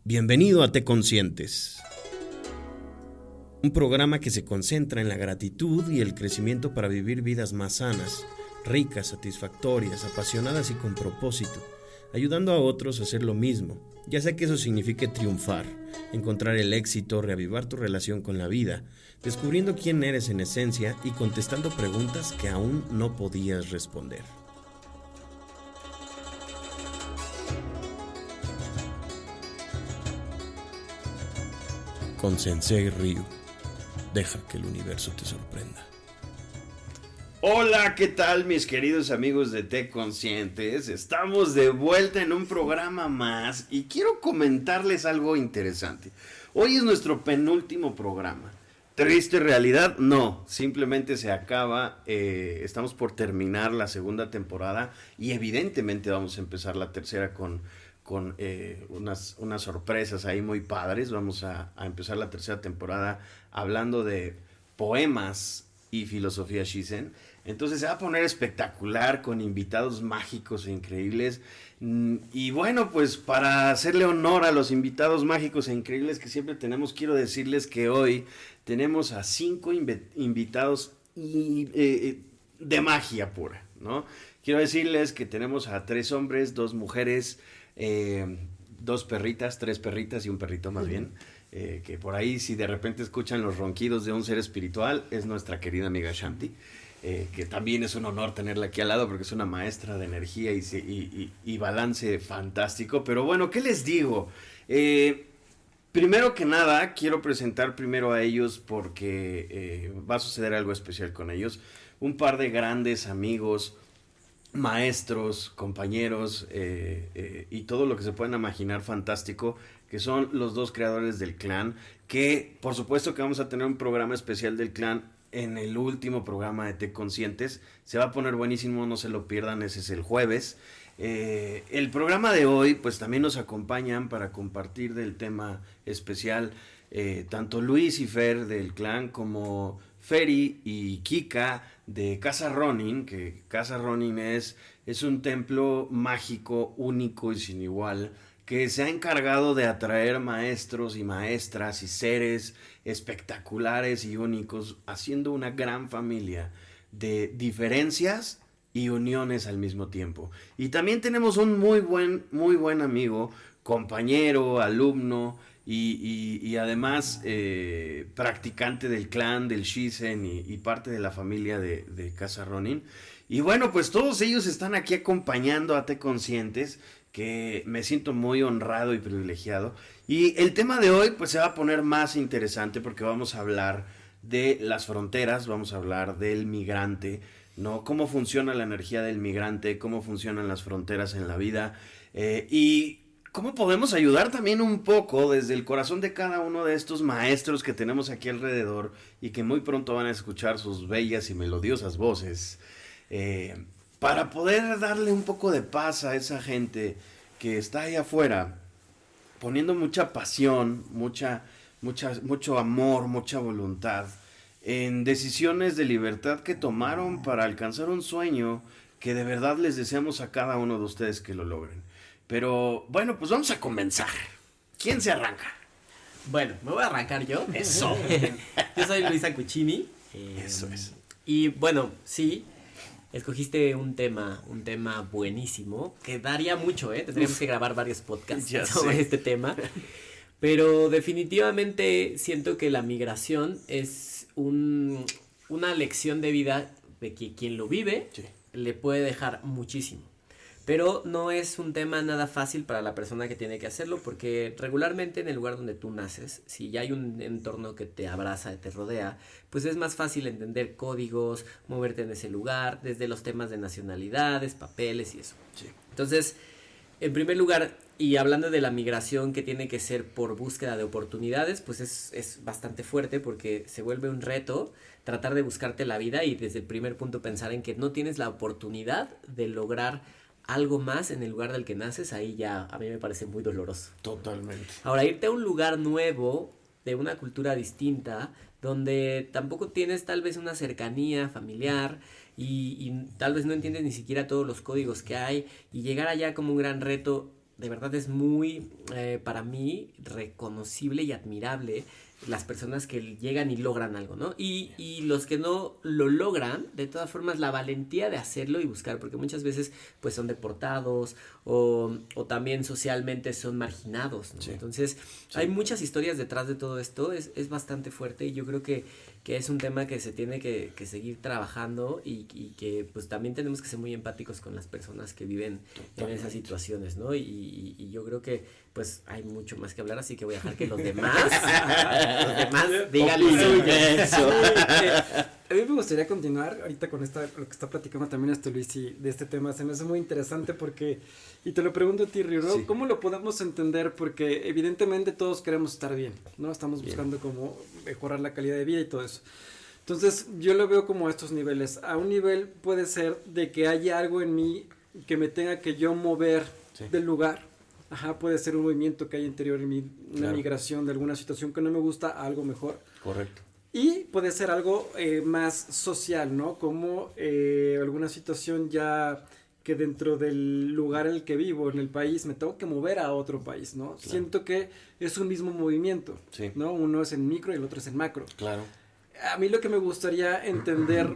Bienvenido a Te Conscientes, un programa que se concentra en la gratitud y el crecimiento para vivir vidas más sanas, ricas, satisfactorias, apasionadas y con propósito, ayudando a otros a hacer lo mismo, ya sea que eso signifique triunfar, encontrar el éxito, reavivar tu relación con la vida, descubriendo quién eres en esencia y contestando preguntas que aún no podías responder. Con Sensei Ryu, deja que el universo te sorprenda. Hola, ¿qué tal mis queridos amigos de Te Conscientes? Estamos de vuelta en un programa más y quiero comentarles algo interesante. Hoy es nuestro penúltimo programa. ¿Triste realidad? No, simplemente se acaba, estamos por terminar la segunda temporada y evidentemente vamos a empezar la tercera con unas sorpresas ahí muy padres. Vamos a empezar la tercera temporada hablando de poemas y filosofía Shizen. Entonces se va a poner espectacular con invitados mágicos e increíbles. Y bueno, pues para hacerle honor a los invitados mágicos e increíbles que siempre tenemos, quiero decirles que hoy tenemos a 5 invitados de magia pura, ¿no? Quiero decirles que tenemos a 3 hombres, 2 mujeres, 2 perritas, 3 perritas y un perrito más bien, que por ahí si de repente escuchan los ronquidos de un ser espiritual, es nuestra querida amiga Shanti, que también es un honor tenerla aquí al lado porque es una maestra de energía y balance fantástico. Pero bueno, ¿qué les digo? Primero que nada, quiero presentar primero a ellos porque va a suceder algo especial con ellos. Un par de grandes amigos, maestros, compañeros y todo lo que se puedan imaginar fantástico, que son los 2 creadores del clan, que por supuesto que vamos a tener un programa especial del clan en el último programa de Te Conscientes. Se va a poner buenísimo, no se lo pierdan, ese es el jueves. El programa de hoy pues también nos acompañan para compartir del tema especial tanto Luis y Fer del clan como Feri y Kika de Casa Ronin, que Casa Ronin es un templo mágico, único y sin igual, que se ha encargado de atraer maestros y maestras y seres espectaculares y únicos, haciendo una gran familia de diferencias y uniones al mismo tiempo. Y también tenemos un muy buen amigo, compañero, alumno, y además practicante del clan, del Shizen y parte de la familia de Casa Ronin. Y bueno, pues todos ellos están aquí acompañando a Te Conscientes, que me siento muy honrado y privilegiado. Y el tema de hoy pues se va a poner más interesante porque vamos a hablar de las fronteras, vamos a hablar del migrante, ¿no? Cómo funciona la energía del migrante, cómo funcionan las fronteras en la vida, y cómo podemos ayudar también un poco desde el corazón de cada uno de estos maestros que tenemos aquí alrededor y que muy pronto van a escuchar sus bellas y melodiosas voces, para poder darle un poco de paz a esa gente que está ahí afuera poniendo mucha pasión, mucho amor, mucha voluntad en decisiones de libertad que tomaron para alcanzar un sueño que de verdad les deseamos a cada uno de ustedes que lo logren. Pero bueno, pues vamos a comenzar. ¿Quién se arranca? Bueno, me voy a arrancar yo. Eso. Yo soy Luisa Cuccini. Eso es. Y bueno, sí, escogiste un tema buenísimo, que daría mucho, tendríamos que grabar varios podcasts sobre este tema. Pero definitivamente siento que la migración es una lección de vida de que quien lo vive le puede dejar muchísimo. Pero no es un tema nada fácil para la persona que tiene que hacerlo, porque regularmente en el lugar donde tú naces, si ya hay un entorno que te abraza, te rodea, pues es más fácil entender códigos, moverte en ese lugar, desde los temas de nacionalidades, papeles y eso. Sí. Entonces, en primer lugar, y hablando de la migración que tiene que ser por búsqueda de oportunidades, pues es bastante fuerte porque se vuelve un reto tratar de buscarte la vida y desde el primer punto pensar en que no tienes la oportunidad de lograr algo más en el lugar del que naces. Ahí ya a mí me parece muy doloroso. Totalmente. Ahora, irte a un lugar nuevo, de una cultura distinta, donde tampoco tienes tal vez una cercanía familiar y tal vez no entiendes ni siquiera todos los códigos que hay, y llegar allá como un gran reto de verdad es muy, para mí, reconocible y admirable las personas que llegan y logran algo, ¿no? Y los que no lo logran, de todas formas, la valentía de hacerlo y buscar, porque muchas veces, pues, son deportados o también socialmente son marginados, ¿no? Sí. Entonces, sí, hay muchas historias detrás de todo esto, es bastante fuerte y yo creo que es un tema que se tiene que seguir trabajando y que, pues, también tenemos que ser muy empáticos con las personas que viven en esas situaciones, ¿no? Y yo creo que, pues, hay mucho más que hablar, así que voy a dejar que los demás digan lo suyo. Eso. A mí me gustaría continuar ahorita con lo que está platicando también Luis y de este tema. Se me hace muy interesante porque, y te lo pregunto a ti, Riro, sí, ¿cómo lo podemos entender? Porque evidentemente todos queremos estar bien, ¿no? Estamos buscando cómo mejorar la calidad de vida y todo eso. Entonces, yo lo veo como a estos niveles. A un nivel puede ser de que haya algo en mí que me tenga que yo mover del lugar. Ajá, puede ser un movimiento que hay interior en mí, una migración de alguna situación que no me gusta a algo mejor. Correcto. Y puede ser algo más social, ¿no? Como alguna situación ya que dentro del lugar en el que vivo, en el país, me tengo que mover a otro país, ¿no? Claro. Siento que es un mismo movimiento, ¿no? Uno es en micro y el otro es en macro. Claro. A mí lo que me gustaría entender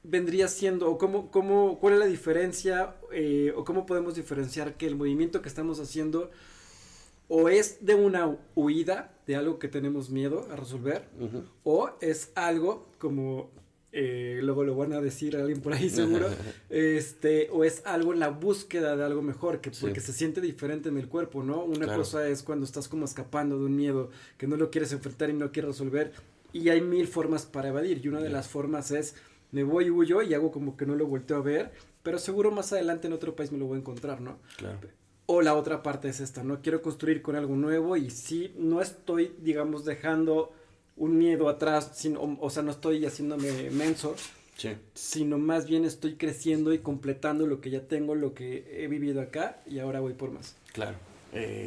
vendría siendo, o cuál es la diferencia, o cómo podemos diferenciar que el movimiento que estamos haciendo o es de una huida de algo que tenemos miedo a resolver, o es algo como, luego lo van a decir a alguien por ahí seguro, o es algo en la búsqueda de algo mejor, porque se siente diferente en el cuerpo, ¿no? Una cosa es cuando estás como escapando de un miedo que no lo quieres enfrentar y no quieres resolver, y hay 1000 formas para evadir, y una de las formas es, me voy y huyo y hago como que no lo volteo a ver, pero seguro más adelante en otro país me lo voy a encontrar, ¿no? Claro. O la otra parte es esta, ¿no? Quiero construir con algo nuevo y sí, no estoy, digamos, dejando un miedo atrás, o sea, no estoy haciéndome menso, sino más bien estoy creciendo y completando lo que ya tengo, lo que he vivido acá y ahora voy por más. Claro.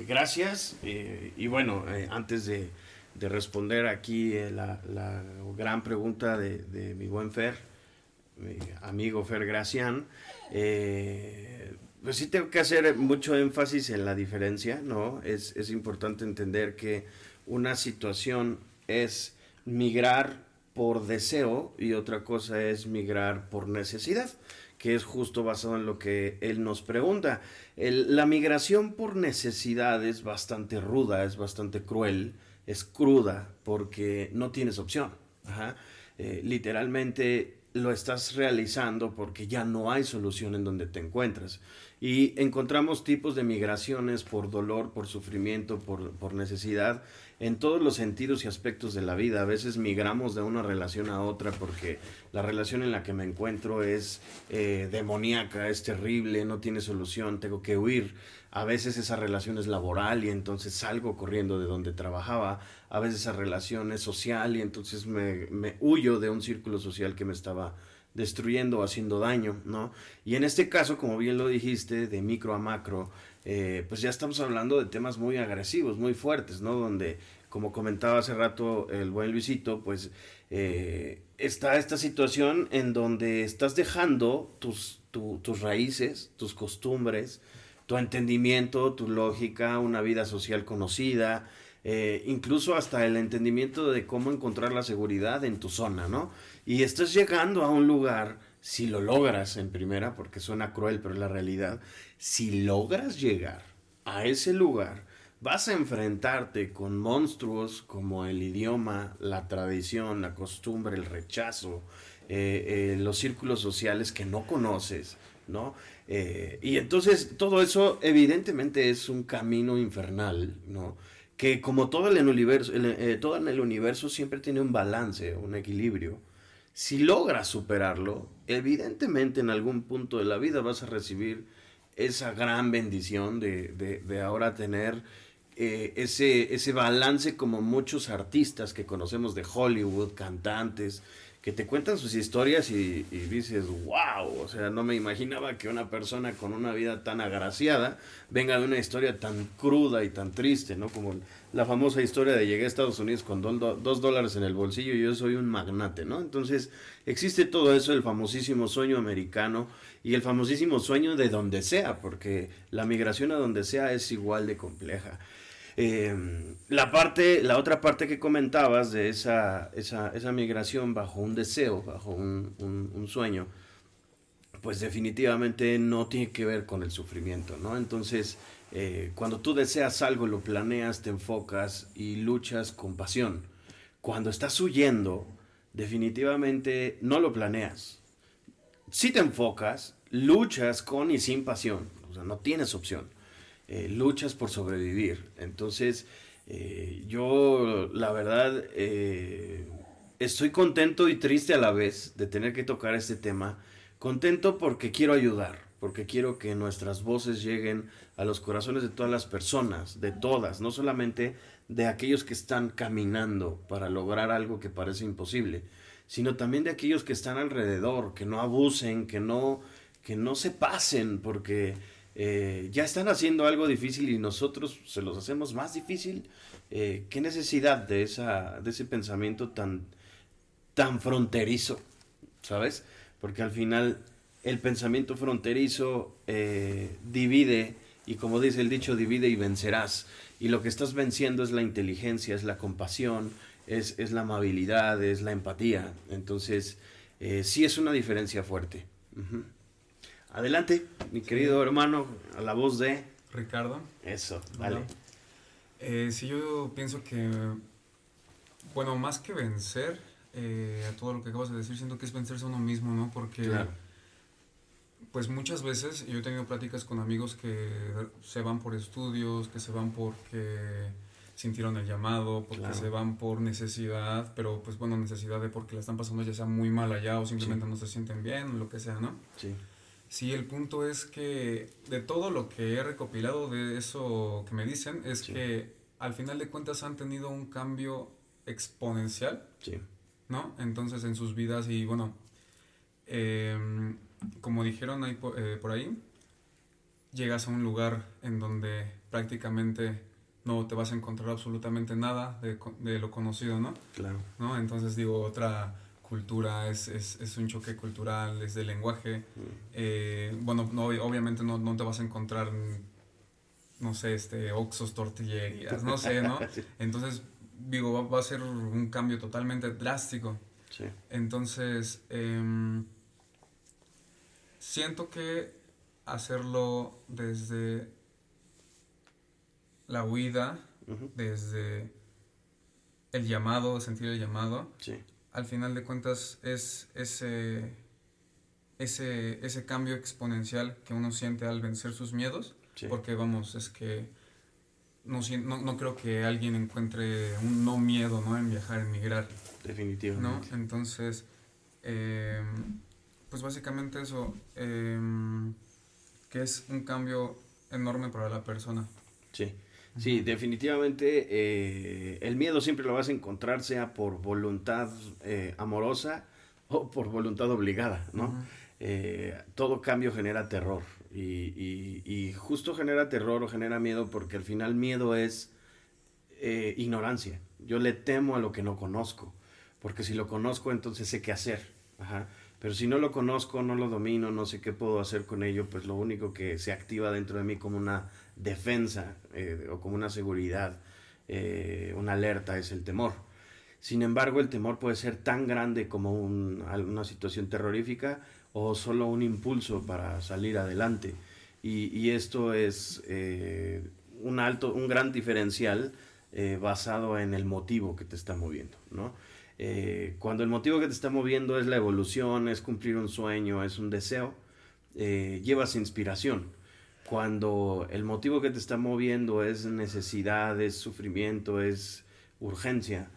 Gracias. Y bueno, antes de responder aquí la gran pregunta de mi buen Fer, mi amigo Fer Gracián, pues sí tengo que hacer mucho énfasis en la diferencia, ¿no? Es importante entender que una situación es migrar por deseo y otra cosa es migrar por necesidad, que es justo basado en lo que él nos pregunta. La migración por necesidad es bastante ruda, es bastante cruel, es cruda porque no tienes opción. Literalmente lo estás realizando porque ya no hay solución en donde te encuentras. Y encontramos tipos de migraciones por dolor, por sufrimiento, por necesidad, en todos los sentidos y aspectos de la vida. A veces migramos de una relación a otra porque la relación en la que me encuentro es demoníaca, es terrible, no tiene solución, tengo que huir. A veces esa relación es laboral y entonces salgo corriendo de donde trabajaba. A veces esa relación es social y entonces me huyo de un círculo social que me estaba destruyendo o haciendo daño, ¿no? Y en este caso, como bien lo dijiste, de micro a macro, pues ya estamos hablando de temas muy agresivos, muy fuertes, ¿no? Donde, como comentaba hace rato el buen Luisito, pues está esta situación en donde estás dejando tus raíces, tus costumbres, tu entendimiento, tu lógica, una vida social conocida, incluso hasta el entendimiento de cómo encontrar la seguridad en tu zona, ¿no? Y estás llegando a un lugar, si lo logras en primera, porque suena cruel, pero es la realidad, si logras llegar a ese lugar, vas a enfrentarte con monstruos como el idioma, la tradición, la costumbre, el rechazo, los círculos sociales que no conoces, ¿no? Y entonces todo eso evidentemente es un camino infernal, ¿no? Que como todo en el universo siempre tiene un balance, un equilibrio. Si logras superarlo, evidentemente en algún punto de la vida vas a recibir esa gran bendición de ahora tener ese balance como muchos artistas que conocemos de Hollywood, cantantes, que te cuentan sus historias y dices, wow, o sea, no me imaginaba que una persona con una vida tan agraciada venga de una historia tan cruda y tan triste, ¿no? Como la famosa historia de llegué a Estados Unidos con $2 en el bolsillo y yo soy un magnate, ¿no? Entonces, existe todo eso, el famosísimo sueño americano y el famosísimo sueño de donde sea, porque la migración a donde sea es igual de compleja. La otra parte que comentabas de esa migración bajo un deseo, bajo un sueño, pues definitivamente no tiene que ver con el sufrimiento, ¿no? Entonces, cuando tú deseas algo, lo planeas, te enfocas y luchas con pasión. Cuando estás huyendo, definitivamente no lo planeas. Si te enfocas, luchas con y sin pasión, o sea, no tienes opción. Luchas por sobrevivir. Entonces, yo la verdad estoy contento y triste a la vez de tener que tocar este tema. Contento porque quiero ayudar, porque quiero que nuestras voces lleguen a los corazones de todas las personas, de todas, no solamente de aquellos que están caminando para lograr algo que parece imposible, sino también de aquellos que están alrededor, que no abusen, que no se pasen, porque ya están haciendo algo difícil y nosotros se los hacemos más difícil. ¿Qué necesidad de ese pensamiento tan fronterizo? ¿Sabes? Porque al final el pensamiento fronterizo divide, y como dice el dicho, divide y vencerás. Y lo que estás venciendo es la inteligencia, es la compasión, es la amabilidad, es la empatía. Entonces, sí es una diferencia fuerte. Uh-huh. Adelante, mi querido hermano, a la voz de Ricardo. Eso, dale. Sí, yo pienso que, bueno, más que vencer a todo lo que acabas de decir, siento que es vencerse a uno mismo, ¿no? Porque, claro, pues muchas veces yo he tenido pláticas con amigos que se van por estudios, que se van porque sintieron el llamado, porque claro, se van por necesidad, pero pues bueno, necesidad de porque la están pasando ya sea muy mal allá o simplemente sí, no se sienten bien, o lo que sea, ¿no? Sí. Sí, el punto es que de todo lo que he recopilado de eso que me dicen, es sí, que al final de cuentas han tenido un cambio exponencial, sí, ¿no? Entonces en sus vidas y bueno, como dijeron ahí por ahí, llegas a un lugar en donde prácticamente no te vas a encontrar absolutamente nada de lo conocido, ¿no? Claro. ¿No? Entonces digo, otra cultura, es un choque cultural, es de lenguaje. Bueno, no, obviamente no te vas a encontrar, no sé, Oxxos, tortillerías, no sé, ¿no? Sí. Entonces, digo, va a ser un cambio totalmente drástico. Sí. Entonces, siento que hacerlo desde la huida, uh-huh, desde el llamado, sentir el llamado, sí, al final de cuentas es ese cambio exponencial que uno siente al vencer sus miedos, sí, porque vamos, es que no creo que alguien encuentre un no miedo, ¿no? En viajar, en migrar. Definitivamente. ¿No? Entonces, pues básicamente eso, que es un cambio enorme para la persona. Sí. Sí, definitivamente el miedo siempre lo vas a encontrar, sea por voluntad amorosa o por voluntad obligada, ¿no? Uh-huh. Todo cambio genera terror y justo genera terror o genera miedo porque al final miedo es ignorancia. Yo le temo a lo que no conozco, porque si lo conozco entonces sé qué hacer. Ajá. Pero si no lo conozco, no lo domino, no sé qué puedo hacer con ello, pues lo único que se activa dentro de mí como una defensa o como una seguridad, una alerta, es el temor. Sin embargo, el temor puede ser tan grande como una situación terrorífica o solo un impulso para salir adelante. Y esto es un gran diferencial basado en el motivo que te está moviendo, ¿no? Cuando el motivo que te está moviendo es la evolución, es cumplir un sueño, es un deseo, llevas inspiración. Cuando el motivo que te está moviendo es necesidad, es sufrimiento, es urgencia,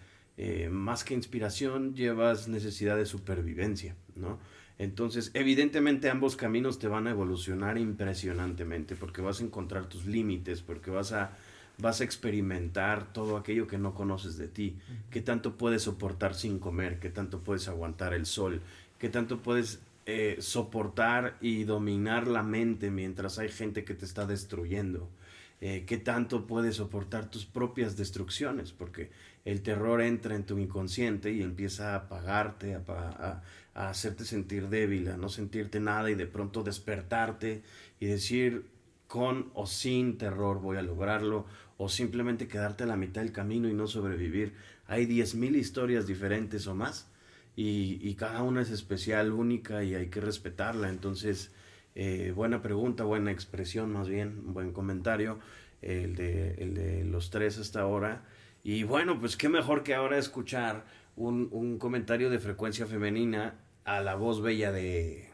más que inspiración, llevas necesidad de supervivencia, ¿no? Entonces, evidentemente ambos caminos te van a evolucionar impresionantemente porque vas a encontrar tus límites, porque vas a vas a experimentar todo aquello que no conoces de ti. ¿Qué tanto puedes soportar sin comer? ¿Qué tanto puedes aguantar el sol? ¿Qué tanto puedes soportar y dominar la mente mientras hay gente que te está destruyendo? ¿Qué tanto puedes soportar tus propias destrucciones? Porque el terror entra en tu inconsciente y empieza a apagarte, a hacerte sentir débil, a no sentirte nada y de pronto despertarte y decir, con o sin terror voy a lograrlo, o simplemente quedarte a la mitad del camino y no sobrevivir. Hay 10,000 historias diferentes o más y cada una es especial, única y hay que respetarla. Entonces, buena pregunta, buena expresión más bien, buen comentario, el de los tres hasta ahora. Y bueno, pues qué mejor que ahora escuchar un comentario de frecuencia femenina a la voz bella de...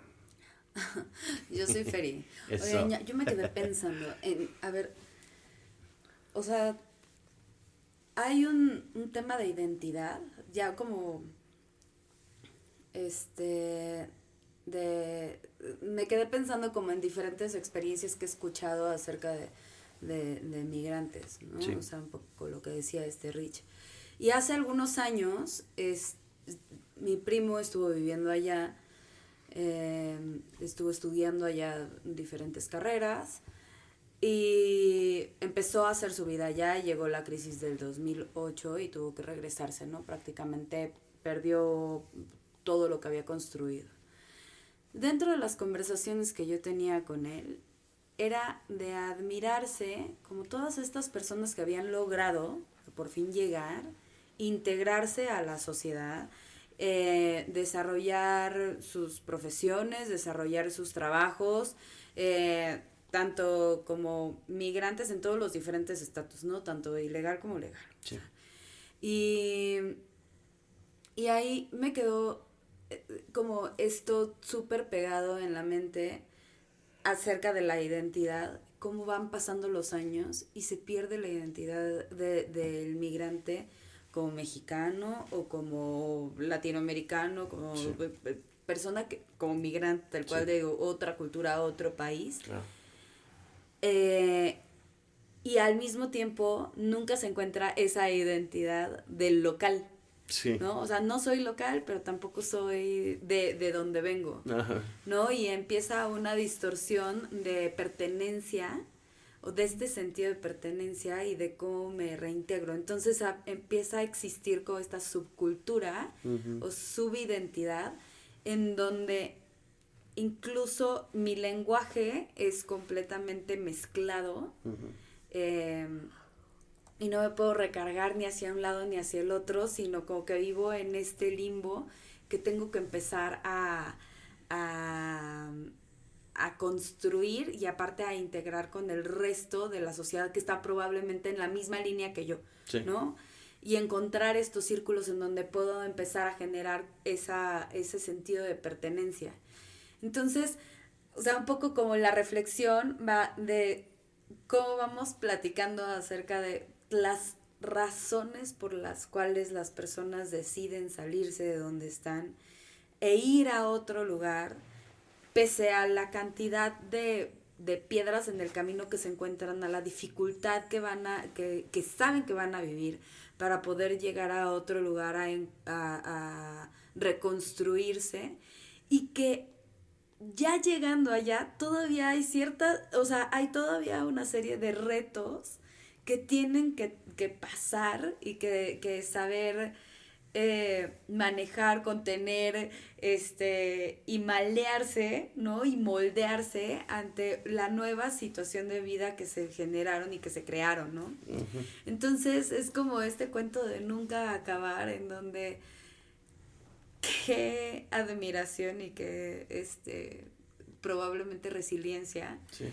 Yo soy Feri. Eso. Oye, yo me quedé pensando en, a ver, o sea, hay un tema de identidad, ya como, me quedé pensando como en diferentes experiencias que he escuchado acerca de migrantes, ¿no? Sí. O sea, un poco lo que decía Rich. Y hace algunos años, mi primo estuvo viviendo allá, estuvo estudiando allá diferentes carreras y empezó a hacer su vida allá. Llegó la crisis del 2008 y tuvo que regresarse, ¿no? Prácticamente perdió todo lo que había construido. Dentro de las conversaciones que yo tenía con él, era de admirarse como todas estas personas que habían logrado por fin llegar, integrarse a la sociedad, desarrollar sus profesiones, desarrollar sus trabajos, tanto como migrantes en todos los diferentes estatus, ¿no? Tanto ilegal como legal. Sí. Y ahí me quedó como esto súper pegado en la mente acerca de la identidad, cómo van pasando los años y se pierde la identidad del migrante como mexicano o como latinoamericano, como sí. Persona que como migrante, tal cual sí. De otra cultura, otro país. Claro. Y al mismo tiempo nunca se encuentra esa identidad del local. Sí. ¿No? O sea, no soy local, pero tampoco soy de donde vengo. Ajá. ¿No? Y empieza una distorsión de pertenencia, o de este sentido de pertenencia y de cómo me reintegro. Entonces empieza a existir como esta subcultura o subidentidad en donde incluso mi lenguaje es completamente mezclado. Y no me puedo recargar ni hacia un lado ni hacia el otro, sino como que vivo en este limbo que tengo que empezar a construir y aparte a integrar con el resto de la sociedad que está probablemente en la misma línea que yo, sí. ¿No? Y encontrar estos círculos en donde puedo empezar a generar ese sentido de pertenencia. Entonces, o sea, un poco como la reflexión va de cómo vamos platicando acerca de las razones por las cuales las personas deciden salirse de donde están e ir a otro lugar, pese a la cantidad de piedras en el camino que se encuentran, a la dificultad que saben que van a vivir para poder llegar a otro lugar a reconstruirse, y que ya llegando allá todavía hay hay todavía una serie de retos que tienen que pasar y que saber manejar, contener, y malearse, ¿no? Y moldearse ante la nueva situación de vida que se generaron y que se crearon, ¿no? Uh-huh. Entonces es como este cuento de nunca acabar, en donde qué admiración y qué probablemente resiliencia sí.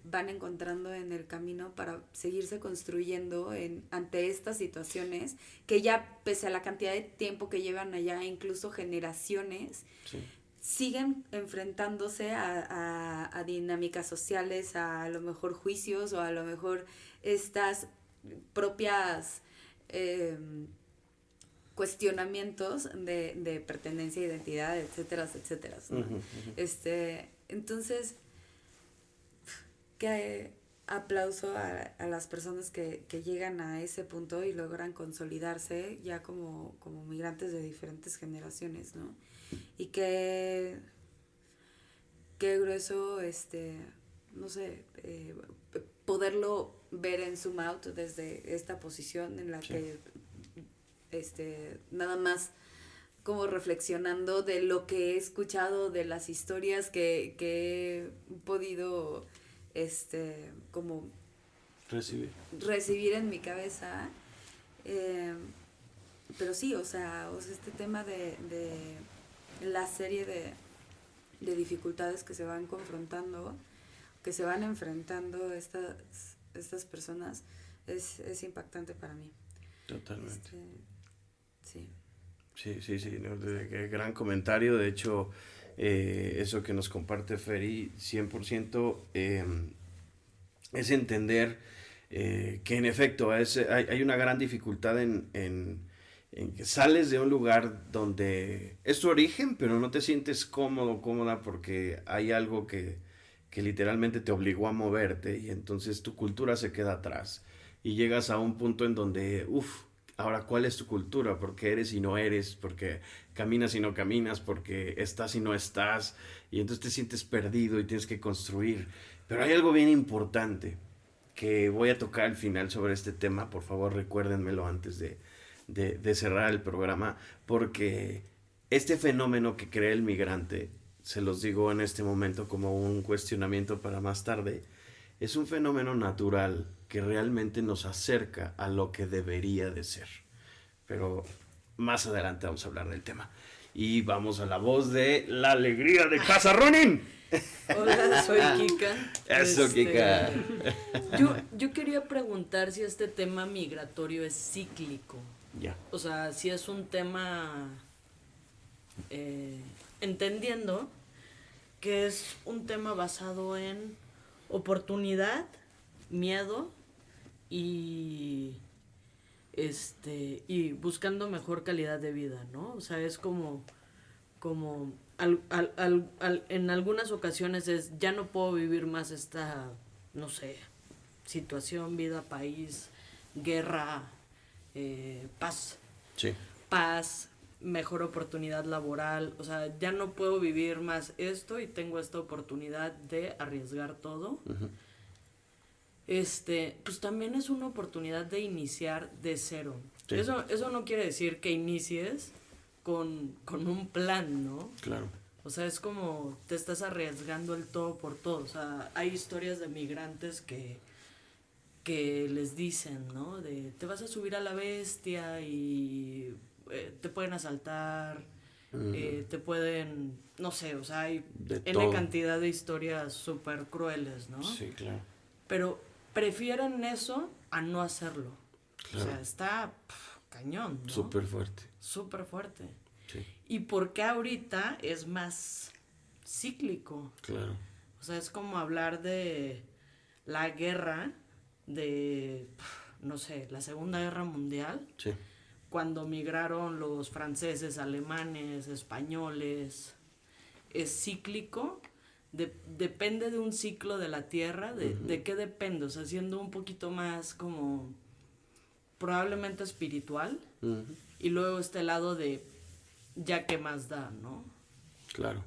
Van encontrando en el camino para seguirse construyendo ante estas situaciones que ya, pese a la cantidad de tiempo que llevan allá, incluso generaciones, sí. Siguen enfrentándose a dinámicas sociales, a lo mejor juicios o a lo mejor estas propias cuestionamientos de pertenencia, identidad, etcétera, etcétera, ¿no? Uh-huh, uh-huh. Entonces, aplauso a las personas que llegan a ese punto y logran consolidarse ya como migrantes de diferentes generaciones, ¿no? Y qué grueso, no sé, poderlo ver en Zoom Out desde esta posición en la que nada más como reflexionando de lo que he escuchado, de las historias que he podido como recibir en mi cabeza, pero sí, o sea, este tema de la serie de dificultades que se van confrontando, que se van enfrentando estas personas, es impactante para mí. Totalmente. Sí. Sí, no, gran comentario. De hecho, eso que nos comparte Feri, 100%, es entender que en efecto hay una gran dificultad en que sales de un lugar donde es tu origen, pero no te sientes cómoda porque hay algo que literalmente te obligó a moverte y entonces tu cultura se queda atrás y llegas a un punto en donde, ahora, ¿cuál es tu cultura? ¿Por qué eres y no eres? ¿Por qué caminas y no caminas? ¿Por qué estás y no estás? Y entonces te sientes perdido y tienes que construir. Pero hay algo bien importante que voy a tocar al final sobre este tema. Por favor, recuérdenmelo antes de cerrar el programa, porque este fenómeno que crea el migrante, se los digo en este momento como un cuestionamiento para más tarde, es un fenómeno natural que realmente nos acerca a lo que debería de ser. Pero más adelante vamos a hablar del tema. Y vamos a la voz de la alegría de Casa Ronin. Hola, soy Kika. Eso, Kika. Yo quería preguntar si este tema migratorio es cíclico. Ya. O sea, si es un tema, entendiendo que es un tema basado en oportunidad, miedo y buscando mejor calidad de vida, ¿no? O sea, es como en algunas ocasiones es ya no puedo vivir más esta, no sé, situación, vida, país, guerra, paz. Sí. Paz, mejor oportunidad laboral, o sea, ya no puedo vivir más esto y tengo esta oportunidad de arriesgar todo. Uh-huh. Pues también es una oportunidad de iniciar de cero. Sí. Eso no quiere decir que inicies con un plan, ¿no? Claro. O sea, es como te estás arriesgando el todo por todo. O sea, hay historias de migrantes que les dicen, ¿no? De te vas a subir a la bestia y te pueden asaltar, te pueden, no sé, o sea, hay N cantidad de historias súper crueles, ¿no? Sí, claro. Pero prefieren eso a no hacerlo. Claro. O sea, está cañón, ¿no? Súper fuerte. Súper fuerte. Sí. ¿Y por qué ahorita es más cíclico? Claro. O sea, es como hablar de la guerra de, no sé, la Segunda Guerra Mundial. Sí. Cuando migraron los franceses, alemanes, españoles. Es cíclico. Depende de un ciclo de la Tierra. ¿De qué depende? O sea, siendo un poquito más como probablemente espiritual. Uh-huh. Y luego este lado de ya qué más da, ¿no? Claro.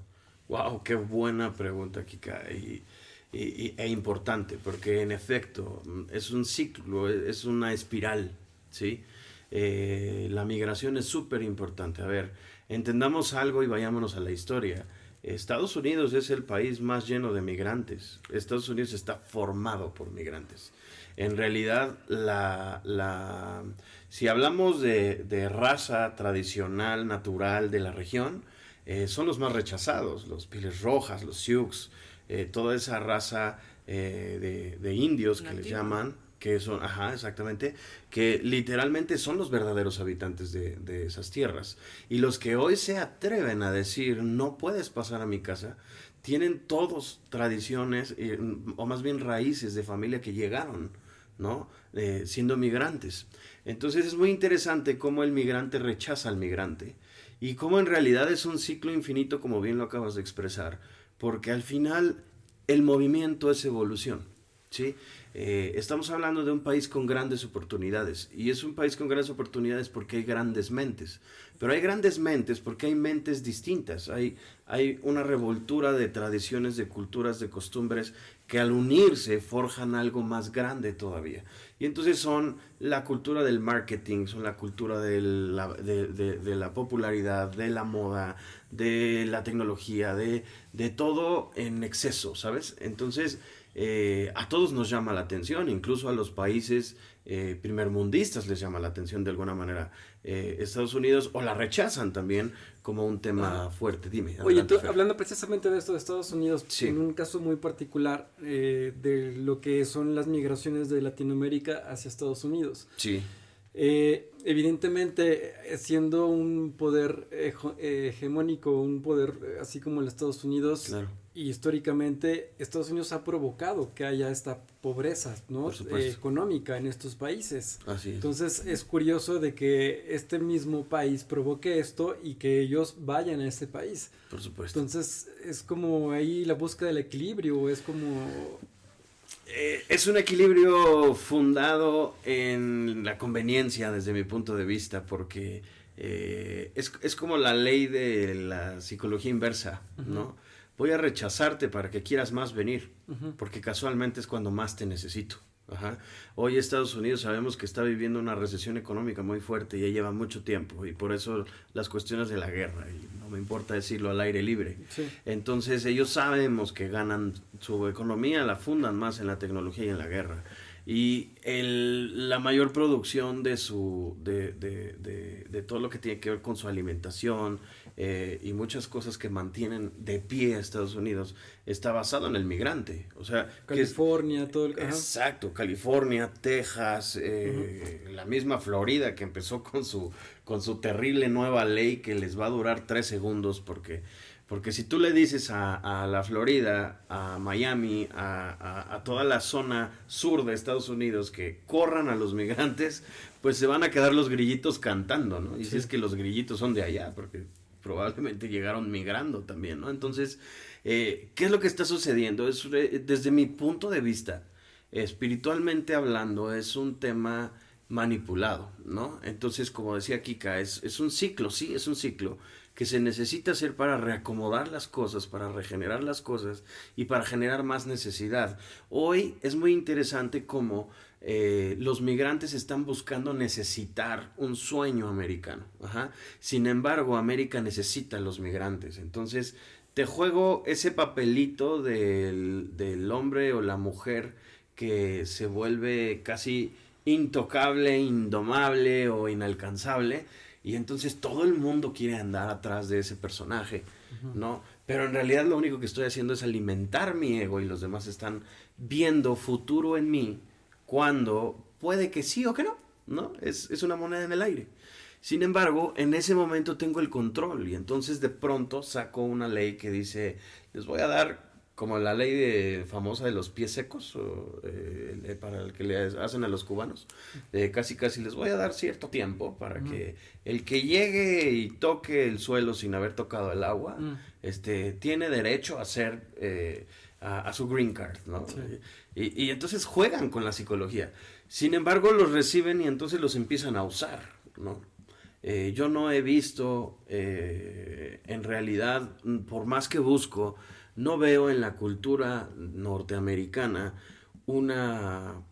Wow, qué buena pregunta, Kika. E importante, porque en efecto es un ciclo, es una espiral, ¿sí? La migración es súper importante. A ver, entendamos algo y vayámonos a la historia. Estados Unidos es el país más lleno de migrantes. Estados Unidos está formado por migrantes. En realidad, si hablamos de raza tradicional, natural de la región, son los más rechazados, los pieles rojas, los Sioux, toda esa raza de indios que les llaman, que son, exactamente, que literalmente son los verdaderos habitantes de esas tierras. Y los que hoy se atreven a decir, no puedes pasar a mi casa, tienen todos tradiciones, o más bien raíces de familia que llegaron, ¿no? Siendo migrantes. Entonces es muy interesante cómo el migrante rechaza al migrante y cómo en realidad es un ciclo infinito, como bien lo acabas de expresar, porque al final el movimiento es evolución, ¿sí? estamos hablando de un país con grandes oportunidades, y es un país con grandes oportunidades porque hay grandes mentes, pero hay grandes mentes porque hay mentes distintas, hay una revoltura de tradiciones, de culturas, de costumbres que al unirse forjan algo más grande todavía. Y entonces son la cultura del marketing, son la cultura de la popularidad, de la moda, de la tecnología, de todo en exceso, ¿sabes? Entonces a todos nos llama la atención, incluso a los países primermundistas les llama la atención de alguna manera Estados Unidos, o la rechazan también como un tema fuerte. Dime. Oye, tú, hablando precisamente de esto de Estados Unidos, sí, en un caso muy particular de lo que son las migraciones de Latinoamérica hacia Estados Unidos. Sí. Evidentemente, siendo un poder hegemónico, un poder así como el Estados Unidos, claro, y históricamente Estados Unidos ha provocado que haya esta pobreza, ¿no? Económica en estos países. Así es. Entonces es curioso de que este mismo país provoque esto y que ellos vayan a este país. Por supuesto. Entonces es como ahí la búsqueda del equilibrio, es como... Es un equilibrio fundado en la conveniencia desde mi punto de vista, porque es como la ley de la psicología inversa, ¿no? Voy a rechazarte para que quieras más venir, porque casualmente es cuando más te necesito. Ajá. Hoy Estados Unidos sabemos que está viviendo una recesión económica muy fuerte y ya lleva mucho tiempo, y por eso las cuestiones de la guerra, y no me importa decirlo al aire libre. Sí. Entonces ellos sabemos que ganan su economía, la fundan más en la tecnología y en la guerra. Y la mayor producción de todo lo que tiene que ver con su alimentación y muchas cosas que mantienen de pie a Estados Unidos está basado en el migrante. O sea, California, todo el... Exacto, California, Texas, la misma Florida, que empezó con su terrible nueva ley que les va a durar 3 segundos, porque si tú le dices a la Florida, a Miami, a toda la zona sur de Estados Unidos que corran a los migrantes, pues se van a quedar los grillitos cantando, ¿no? Y si es que los grillitos son de allá, porque probablemente llegaron migrando también, ¿no? Entonces, ¿qué es lo que está sucediendo? Desde mi punto de vista, espiritualmente hablando, es un tema manipulado, ¿no? Entonces, como decía Kika, es un ciclo, sí, es un ciclo que se necesita hacer para reacomodar las cosas, para regenerar las cosas y para generar más necesidad. Hoy es muy interesante cómo los migrantes están buscando necesitar un sueño americano. Ajá. Sin embargo, América necesita a los migrantes. Entonces, te juego ese papelito del hombre o la mujer que se vuelve casi intocable, indomable o inalcanzable, y entonces todo el mundo quiere andar atrás de ese personaje, ¿no? Pero en realidad lo único que estoy haciendo es alimentar mi ego, y los demás están viendo futuro en mí cuando puede que sí o que no, ¿no? Es una moneda en el aire. Sin embargo, en ese momento tengo el control, y entonces de pronto saco una ley que dice, les voy a dar, como la ley famosa de los pies secos, para el que le hacen a los cubanos, casi les voy a dar cierto tiempo para que el que llegue y toque el suelo sin haber tocado el agua, tiene derecho a hacer a su green card, ¿no? Sí. Y entonces juegan con la psicología. Sin embargo, los reciben y entonces los empiezan a usar, ¿no? Yo no he visto, en realidad, por más que busco, no veo en la cultura norteamericana una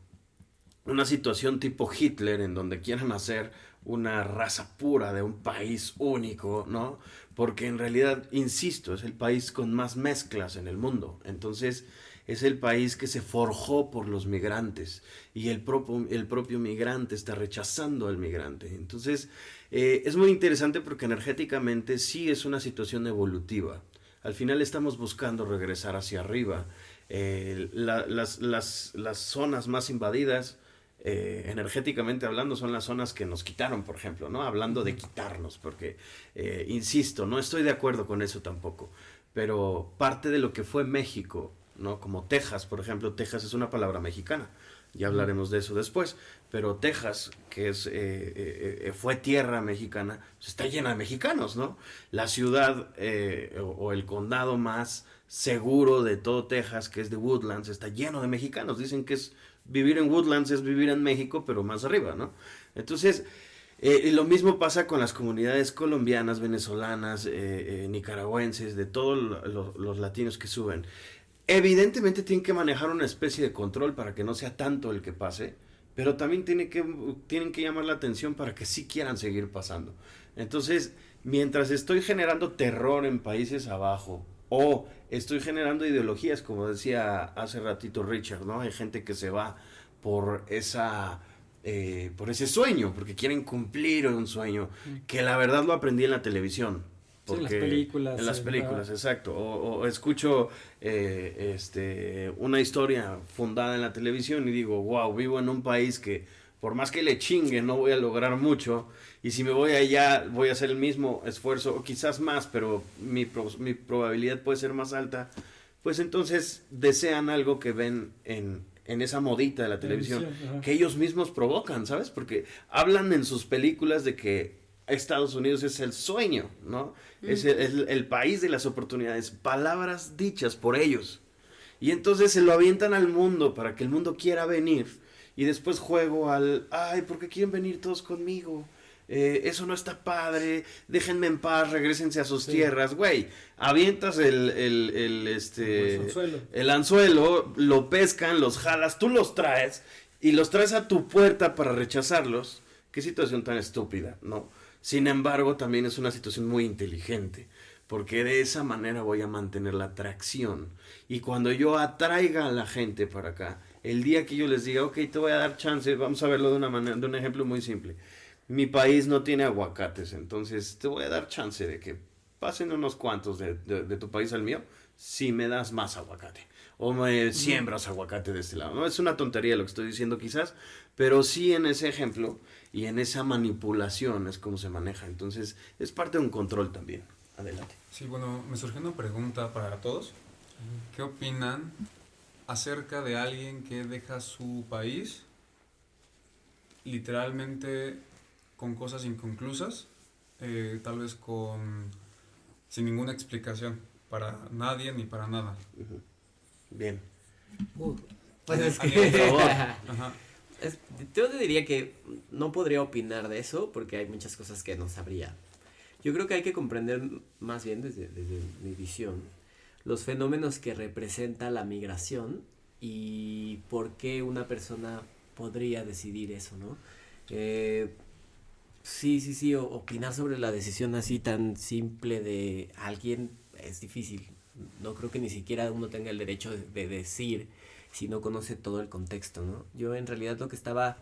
situación tipo Hitler en donde quieran hacer una raza pura de un país único, ¿no? Porque en realidad, insisto, es el país con más mezclas en el mundo. Entonces, es el país que se forjó por los migrantes, y el propio migrante está rechazando al migrante. Entonces, es muy interesante porque energéticamente sí es una situación evolutiva. Al final estamos buscando regresar hacia arriba. Las zonas más invadidas, energéticamente hablando, son las zonas que nos quitaron, por ejemplo, ¿no? Hablando de quitarnos, porque, insisto, no estoy de acuerdo con eso tampoco, pero parte de lo que fue México, ¿no? Como Texas, por ejemplo. Texas es una palabra mexicana, ya hablaremos de eso después, pero Texas, que fue tierra mexicana, pues está llena de mexicanos, ¿no? La ciudad o el condado más seguro de todo Texas, que es de Woodlands, está lleno de mexicanos. Dicen que es vivir en Woodlands es vivir en México, pero más arriba, ¿no? Entonces, lo mismo pasa con las comunidades colombianas, venezolanas, nicaragüenses, de todos los latinos que suben. Evidentemente tienen que manejar una especie de control para que no sea tanto el que pase, pero también tienen que llamar la atención para que sí quieran seguir pasando. Entonces, mientras estoy generando terror en países abajo, o estoy generando ideologías, como decía hace ratito Richard, ¿no? Hay gente que se va por ese sueño, porque quieren cumplir un sueño, que la verdad lo aprendí en la televisión. Porque, sí, en las películas. En las películas, exacto. O escucho una historia fundada en la televisión y digo, wow, vivo en un país que por más que le chingue no voy a lograr mucho, y si me voy allá voy a hacer el mismo esfuerzo, o quizás más, pero mi probabilidad puede ser más alta. Pues entonces desean algo que ven en esa modita de la televisión, que ellos mismos provocan, ¿sabes? Porque hablan en sus películas de que Estados Unidos es el sueño, ¿no? Es el país de las oportunidades, palabras dichas por ellos. Y entonces se lo avientan al mundo para que el mundo quiera venir. Y después juego ay, ¿por qué quieren venir todos conmigo? Eso no está padre, déjenme en paz, regrésense a sus tierras, güey. Avientas el anzuelo, lo pescan, los jalas, tú los traes y los traes a tu puerta para rechazarlos. Qué situación tan estúpida, ¿no? Sin embargo, también es una situación muy inteligente, porque de esa manera voy a mantener la atracción. Y cuando yo atraiga a la gente para acá, el día que yo les diga, ok, te voy a dar chance, vamos a verlo de un ejemplo muy simple. Mi país no tiene aguacates, entonces te voy a dar chance de que pasen unos cuantos de tu país al mío, si me das más aguacate. O me siembras aguacate de este lado. No es una tontería lo que estoy diciendo quizás, pero sí en ese ejemplo y en esa manipulación es como se maneja. Entonces es parte de un control también. Adelante. Sí, bueno, me surgió una pregunta para todos. ¿Qué opinan acerca de alguien que deja su país literalmente con cosas inconclusas, tal vez sin ninguna explicación para nadie ni para nada? Bien. Pues es que por favor. Ajá. Yo te diría que no podría opinar de eso porque hay muchas cosas que no sabría. Yo creo que hay que comprender más bien desde mi visión los fenómenos que representa la migración y por qué una persona podría decidir eso, ¿no? Sí, opinar sobre la decisión así tan simple de alguien es difícil. No creo que ni siquiera uno tenga el derecho de decir si no conoce todo el contexto, ¿no? Yo en realidad lo que estaba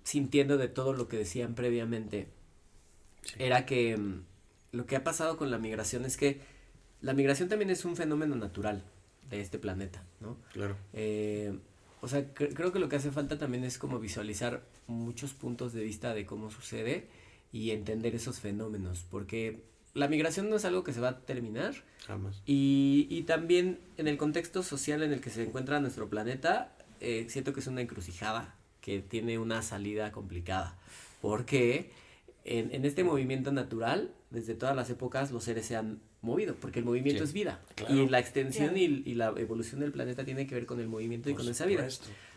sintiendo de todo lo que decían previamente era que lo que ha pasado con la migración es que la migración también es un fenómeno natural de este planeta, ¿no? Claro. O sea, creo que lo que hace falta también es como visualizar muchos puntos de vista de cómo sucede y entender esos fenómenos, porque la migración no es algo que se va a terminar. Jamás. Y también en el contexto social en el que se encuentra nuestro planeta, siento que es una encrucijada que tiene una salida complicada, porque en este movimiento natural, desde todas las épocas, los seres se han movido, porque el movimiento es vida. Claro. Y la extensión y la evolución del planeta tiene que ver con el movimiento y con esa vida.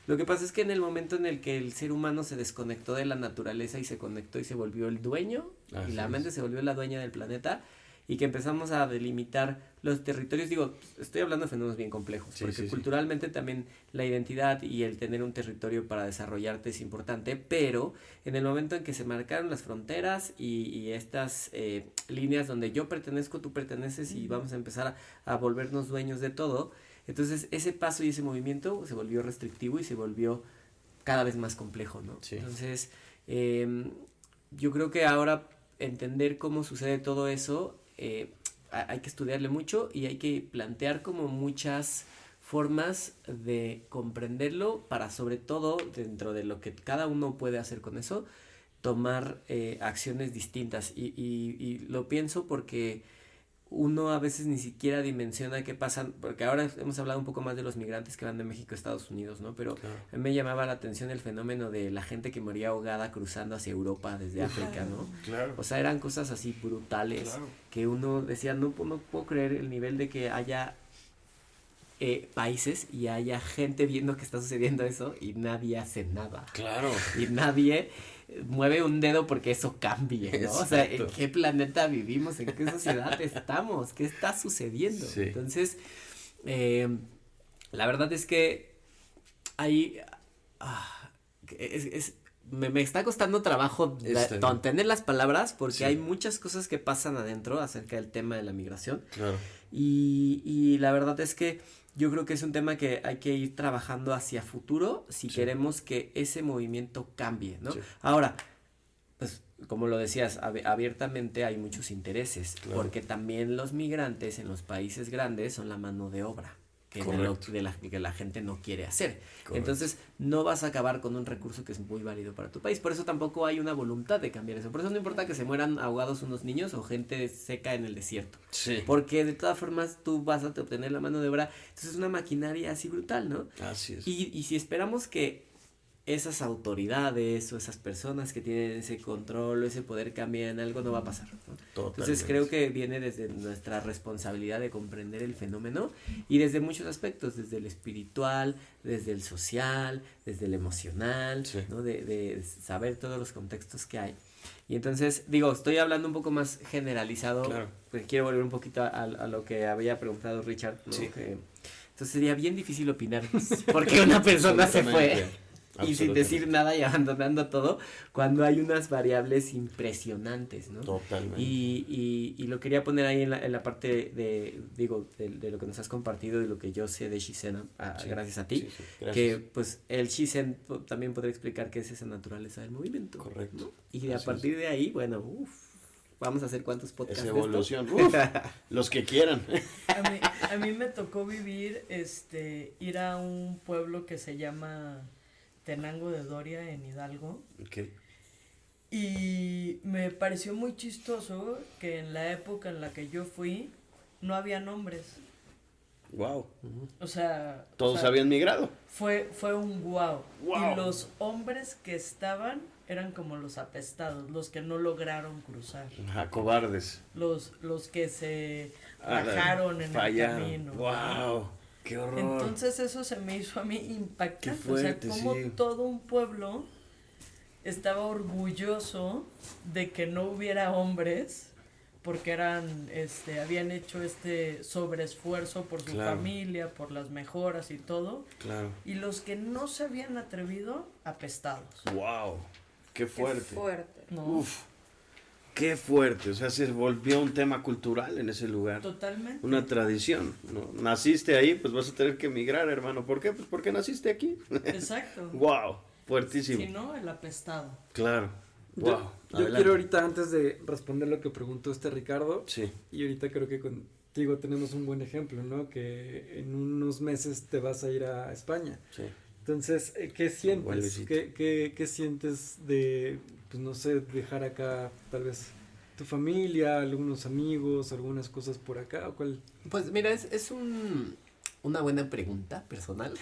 Lo que pasa es que en el momento en el que el ser humano se desconectó de la naturaleza y se conectó y se volvió el dueño, y la mente se volvió la dueña del planeta, y que empezamos a delimitar los territorios, digo, estoy hablando de fenómenos bien complejos, porque culturalmente también la identidad y el tener un territorio para desarrollarte es importante, pero en el momento en que se marcaron las fronteras y estas líneas donde yo pertenezco, tú perteneces y vamos a empezar a volvernos dueños de todo, entonces ese paso y ese movimiento se volvió restrictivo y se volvió cada vez más complejo, ¿no? Sí. Entonces, yo creo que ahora entender cómo sucede todo eso, hay que estudiarle mucho y hay que plantear como muchas formas de comprenderlo para, sobre todo dentro de lo que cada uno puede hacer con eso, tomar acciones distintas y lo pienso porque uno a veces ni siquiera dimensiona qué pasa, porque ahora hemos hablado un poco más de los migrantes que van de México a Estados Unidos, ¿no? Pero claro, a mí me llamaba la atención el fenómeno de la gente que moría ahogada cruzando hacia Europa desde África, ¿no? Claro. O sea, eran cosas así brutales, claro, que uno decía, no puedo creer el nivel de que haya países y haya gente viendo que está sucediendo eso y nadie hace nada. Claro. Y nadie mueve un dedo porque eso cambie, ¿no? Exacto. O sea, ¿en qué planeta vivimos? ¿En qué sociedad estamos? ¿Qué está sucediendo? Sí. Entonces, la verdad es que hay... me está costando trabajo tener las palabras porque hay muchas cosas que pasan adentro acerca del tema de la migración. Claro. Y la verdad es que yo creo que es un tema que hay que ir trabajando hacia futuro si queremos que ese movimiento cambie, ¿no? Sí. Ahora, pues como lo decías, abiertamente hay muchos intereses, porque también los migrantes en los países grandes son la mano de obra. Que la gente no quiere hacer. Correcto. Entonces, no vas a acabar con un recurso que es muy válido para tu país. Por eso tampoco hay una voluntad de cambiar eso. Por eso no importa que se mueran ahogados unos niños o gente seca en el desierto. Sí. Porque de todas formas tú vas a obtener la mano de obra. Entonces es una maquinaria así brutal, ¿no? Así es. Y si esperamos que esas autoridades o esas personas que tienen ese control o ese poder cambien algo, no va a pasar, ¿no? Entonces creo que viene desde nuestra responsabilidad de comprender el fenómeno y desde muchos aspectos, desde el espiritual, desde el social, desde el emocional, ¿no? De saber todos los contextos que hay. Y entonces, digo, estoy hablando un poco más generalizado, porque quiero volver un poquito a lo que había preguntado Richard, ¿no? Entonces sería bien difícil opinar porque una persona se fue. Y sin decir nada y abandonando todo, cuando hay unas variables impresionantes, ¿no? Totalmente. Y lo quería poner ahí en la parte de lo que nos has compartido y lo que yo sé de Shizen, gracias a ti, gracias. Que pues el Shizen también podría explicar qué es esa naturaleza del movimiento. Correcto. ¿No? Y a partir de ahí, bueno, vamos a hacer cuántos podcasts. Esa evolución, los que quieran. A mí me tocó vivir, ir a un pueblo que se llama Tenango de Doria en Hidalgo. Okay. Y me pareció muy chistoso que en la época en la que yo fui no había nombres. Wow. O sea, todos habían migrado. Fue un wow. Y los hombres que estaban eran como los apestados, los que no lograron cruzar. Cobardes. Los que se bajaron en el camino. Wow. ¡Qué horror! Entonces eso se me hizo a mí impactante. Qué fuerte, o sea, como todo un pueblo estaba orgulloso de que no hubiera hombres porque habían hecho sobreesfuerzo por su familia, por las mejoras y todo. Claro. Y los que no se habían atrevido, apestados. ¡Wow! ¡Qué fuerte! Qué fuerte. No. Uf. ¡Qué fuerte! O sea, se volvió un tema cultural en ese lugar. Totalmente. Una tradición, ¿no? Naciste ahí, pues vas a tener que emigrar, hermano. ¿Por qué? Pues porque naciste aquí. Exacto. ¡Wow! Fuertísimo. Si no, el apestado. Claro. ¡Wow! Yo quiero ahorita, antes de responder lo que preguntó Ricardo, sí. Y ahorita creo que contigo tenemos un buen ejemplo, ¿no? Que en unos meses te vas a ir a España. Sí. Entonces, ¿qué sientes? ¿Qué sientes de, pues no sé, dejar acá tal vez tu familia, algunos amigos, algunas cosas por acá? ¿O cuál? Pues mira, es una buena pregunta personal.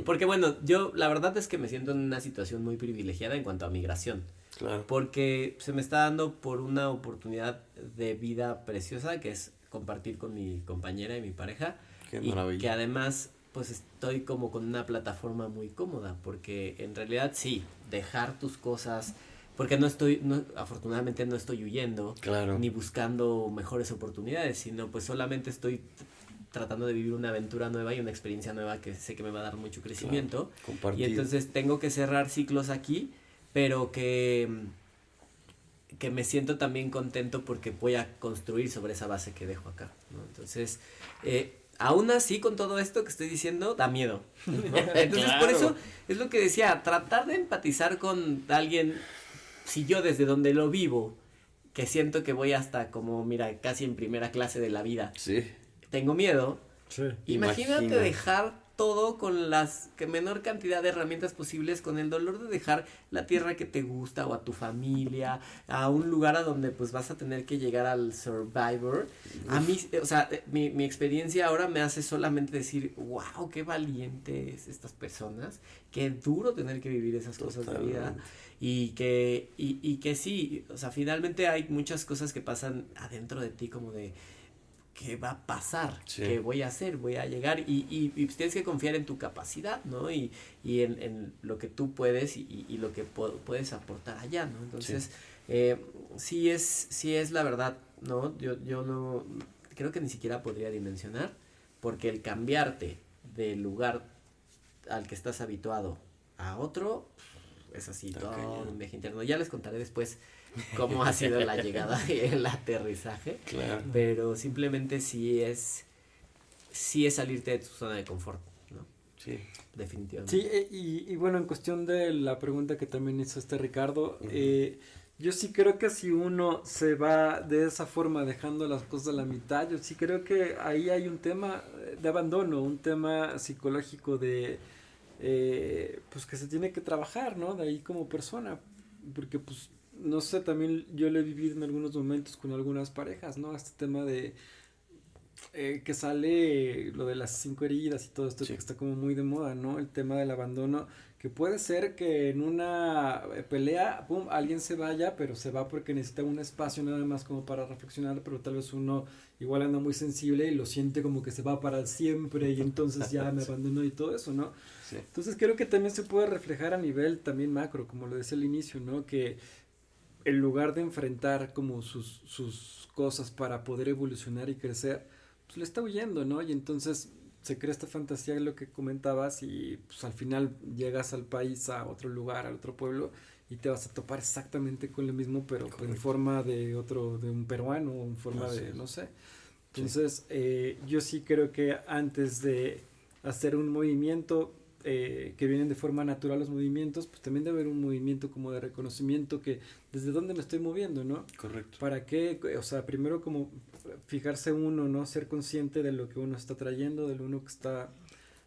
Porque bueno, yo la verdad es que me siento en una situación muy privilegiada en cuanto a migración. Claro. Porque se me está dando por una oportunidad de vida preciosa que es compartir con mi compañera y mi pareja. Qué maravilla. Y que además pues estoy como con una plataforma muy cómoda porque en realidad sí, dejar tus cosas, porque afortunadamente no estoy huyendo, claro, ni buscando mejores oportunidades, sino pues solamente estoy tratando de vivir una aventura nueva y una experiencia nueva que sé que me va a dar mucho crecimiento. Claro, y entonces tengo que cerrar ciclos aquí, pero que me siento también contento porque voy a construir sobre esa base que dejo acá, ¿no? Entonces, aún así, con todo esto que estoy diciendo, da miedo. Entonces, claro, por eso es lo que decía, tratar de empatizar con alguien, si yo desde donde lo vivo, que siento que voy hasta como, mira, casi en primera clase de la vida, sí, tengo miedo. Sí. Imagínate dejar todo con las menor cantidad de herramientas posibles, con el dolor de dejar la tierra que te gusta o a tu familia, a un lugar a donde pues vas a tener que llegar al Survivor. Uf. A mí, o sea, mi experiencia ahora me hace solamente decir, wow, qué valientes estas personas, qué duro tener que vivir esas cosas de vida. Y que sí, o sea, finalmente hay muchas cosas que pasan adentro de ti como de ¿qué va a pasar? Sí. ¿Qué voy a hacer? Voy a llegar y pues tienes que confiar en tu capacidad, ¿no? Y en lo que tú puedes y lo que puedes aportar allá, ¿no? Entonces, sí es la verdad, ¿no? Yo no, creo que ni siquiera podría dimensionar, porque el cambiarte del lugar al que estás habituado a otro, es así, todo un viaje interno. Ya les contaré después cómo ha sido la llegada y el aterrizaje. Claro. Pero simplemente sí es salirte de tu zona de confort, ¿no? Sí. Definitivamente. Sí, y bueno, en cuestión de la pregunta que también hizo Ricardo, yo sí creo que si uno se va de esa forma dejando las cosas a la mitad, yo sí creo que ahí hay un tema de abandono, un tema psicológico de pues que se tiene que trabajar, ¿no? De ahí como persona, porque pues no sé, también yo lo he vivido en algunos momentos con algunas parejas, ¿no? Este tema de que sale lo de las 5 heridas y todo esto que está como muy de moda, ¿no? El tema del abandono, que puede ser que en una pelea, pum, alguien se vaya, pero se va porque necesita un espacio nada más como para reflexionar, pero tal vez uno igual anda muy sensible y lo siente como que se va para siempre y entonces ya me abandonó y todo eso, ¿no? Sí. Entonces creo que también se puede reflejar a nivel también macro, como lo decía al inicio, ¿no? Que en lugar de enfrentar como sus cosas para poder evolucionar y crecer, pues le está huyendo, ¿no? Y entonces se crea esta fantasía de lo que comentabas y pues al final llegas al país, a otro lugar, al otro pueblo y te vas a topar exactamente con lo mismo, pero en forma de un peruano o en forma de, no sé. Entonces yo sí creo que antes de hacer un movimiento que vienen de forma natural los movimientos, pues también debe haber un movimiento como de reconocimiento que desde dónde me estoy moviendo, ¿no? Correcto. ¿Para qué? O sea, primero como fijarse uno, ¿no? Ser consciente de lo que uno está trayendo, de lo uno que está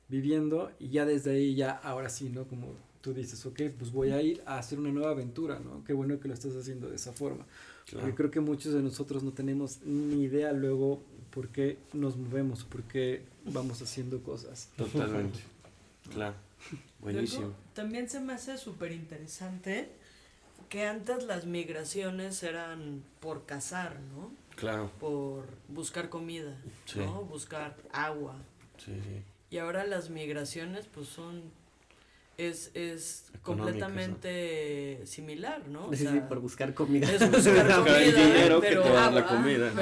viviendo y ya desde ahí ya, ahora sí, ¿no? Como tú dices, ok, pues voy a ir a hacer una nueva aventura, ¿no? Qué bueno que lo estás haciendo de esa forma. Claro. Porque creo que muchos de nosotros no tenemos ni idea luego por qué nos movemos, por qué vamos haciendo cosas. Totalmente. Claro, buenísimo. Luego, también se me hace súper interesante que antes las migraciones eran por cazar, ¿no? Claro. Por buscar comida, ¿no? Buscar agua. Sí, sí. Y ahora las migraciones pues es completamente similar, ¿no? O sea, sí, por buscar comida. Es buscar comida,